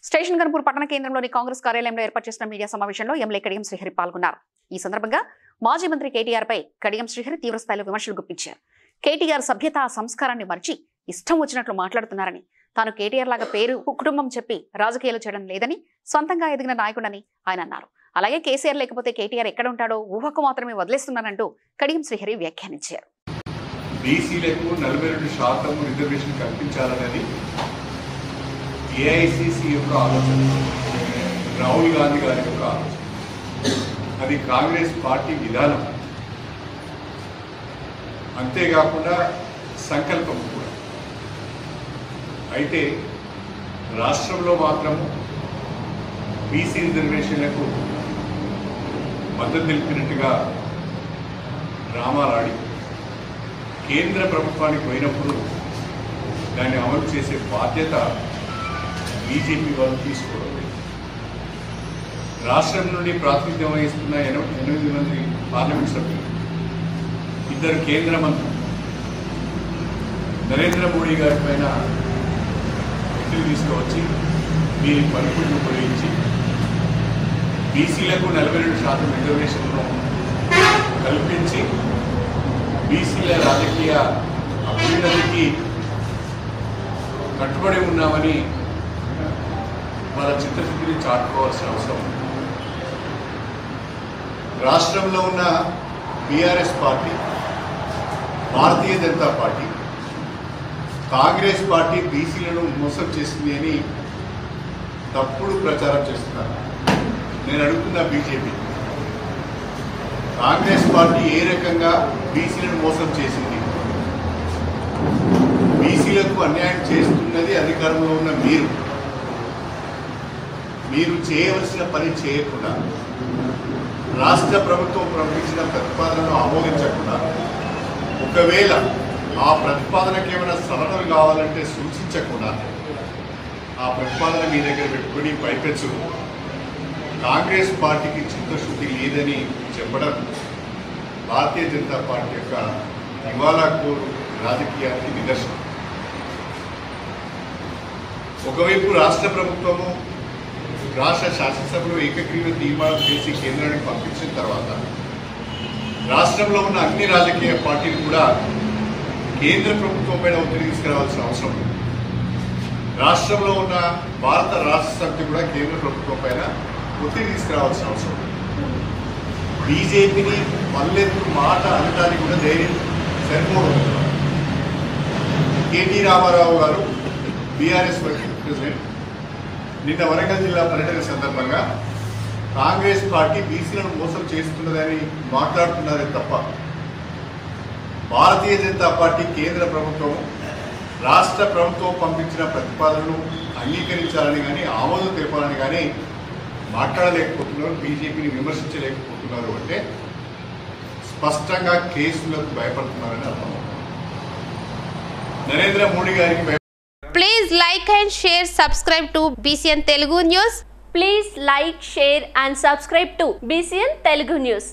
Station Ghanpur పట్టణ కేంద్రంలోని కాంగ్రెస్ కార్యాలయంలో ఏర్పాటు చేసిన మీడియా సమావేశంలో ఎమ్మెల్యే కడియం శ్రీహరి పాల్గొన్నారు. ఈ సందర్భంగా మాజీ మంత్రి కేటీఆర్ పై కడియం శ్రీహరి తీవ్రస్థాయిలో విమర్శలు గుప్పించారు. కేటీఆర్ సభ్యత సంస్కారాన్ని మరిచి ఇష్టం వచ్చినట్లు మాట్లాడుతున్నారని, తాను కేటీఆర్ లాగా పేరు కుటుంబం చెప్పి రాజకీయాలు చేయడం లేదని, స్వంతంగా ఎదిగిన నాయకుడని ఆయన అన్నారు. అలాగే కేసీఆర్ లేకపోతే కేటీఆర్ ఎక్కడ ఉంటాడో ఊహకు మాత్రమే వదిలేస్తున్నారంటూ కడియం శ్రీహరి వ్యాఖ్యానించారు. బీసీలకు 42% రిజర్వేషన్ కల్పించాలన్నది ఏఐసిసి యొక్క ఆలోచన, రాహుల్ గాంధీ గారి యొక్క ఆలోచన. అది కాంగ్రెస్ పార్టీ విధానం, అంతేకాకుండా సంకల్పం కూడా. అయితే రాష్ట్రంలో మాత్రము బీసీ రిజర్వేషన్లకు మద్దతు తెలిపినట్టుగా డ్రామాలాడి కేంద్ర ప్రభుత్వానికి పోయినప్పుడు దాన్ని అమలు చేసే బాధ్యత బీజేపీ వాళ్ళు తీసుకోవడం లేదు. రాష్ట్రం నుండి ప్రాతినిధ్యం వహిస్తున్న 8 మంది పార్లమెంట్ సభ్యులు, 2 కేంద్ర మంత్రులు నరేంద్ర మోడీ గారి పైన ఒత్తిడి తీసుకువచ్చి వీరి పలుకులను ఉపయోగించి బీసీలకు 42% రిజర్వేషన్ను కల్పించి బీసీల రాజకీయ అభ్యున్నతికి కట్టుబడి ఉన్నామని వాళ్ళ చిత్తశుద్ధిని చాటుకోవాల్సిన అవసరం ఉంది. రాష్ట్రంలో ఉన్న BRS party, Bharatiya Janata party, Congress party బీసీలను మోసం చేసింది అని తప్పుడు ప్రచారం చేస్తున్నారు. నేను అడుగుతున్నా బీజేపీ, కాంగ్రెస్ పార్టీ ఏ రకంగా బీసీలను మోసం చేసింది? బీసీలకు అన్యాయం చేస్తున్నది అధికారంలో ఉన్న మీరు చేయవలసిన పని చేయకుండా, రాష్ట్ర ప్రభుత్వం ప్రకటించిన ప్రతిపాదనను ఆమోదించకుండా, ఒకవేళ ఆ ప్రతిపాదనకు ఏమైనా సవరణలు కావాలంటే సూచించకుండా ఆ ప్రతిపాదన మీ దగ్గర పెట్టుకుని పైపెచ్చు కాంగ్రెస్ పార్టీకి చిత్తశుద్ధి లేదని చెప్పడం భారతీయ జనతా పార్టీ యొక్క ఇవాళకోరు రాజకీయానికి నిదర్శనం. ఒకవైపు రాష్ట్ర ప్రభుత్వము, రాష్ట్ర శాసనసభలో ఏకగ్రీవ తీర్మానం చేసి కేంద్రానికి పంపించిన తర్వాత రాష్ట్రంలో ఉన్న అన్ని రాజకీయ పార్టీలు కూడా కేంద్ర ప్రభుత్వం పైన ఒత్తిడి తీసుకురావాల్సిన అవసరం ఉంది. రాష్ట్రంలో ఉన్న భారత రాష్ట్ర సమితి కూడా కేంద్ర ప్రభుత్వం పైన ఒత్తిడి తీసుకురావాల్సిన అవసరం ఉంది. బీజేపీని మల్లెత్తు మాట అనడానికి కూడా ధైర్యం సరిపోవడం. కేటీ రామారావు గారు బీఆర్ఎస్ వర్కింగ్ ప్రెసిడెంట్ నిన్న వరంగల్ జిల్లా పర్యటన సందర్భంగా కాంగ్రెస్ పార్టీ బీసీలను మోసం చేస్తున్నదని మాట్లాడుతున్నారే తప్ప, భారతీయ జనతా పార్టీ కేంద్ర ప్రభుత్వం, రాష్ట్ర ప్రభుత్వం పంపించిన ప్రతిపాదనను అంగీకరించాలని కానీ ఆమోదం తెలపాలని కానీ మాట్లాడలేకపోతున్నారు, బీజేపీని విమర్శించలేకపోతున్నారు అంటే స్పష్టంగా కేసులకు భయపడుతున్నారని అర్థం. నరేంద్ర మోడీ గారికి Please like and share, subscribe to BCN Telugu News. Please like, share and subscribe to BCN Telugu News.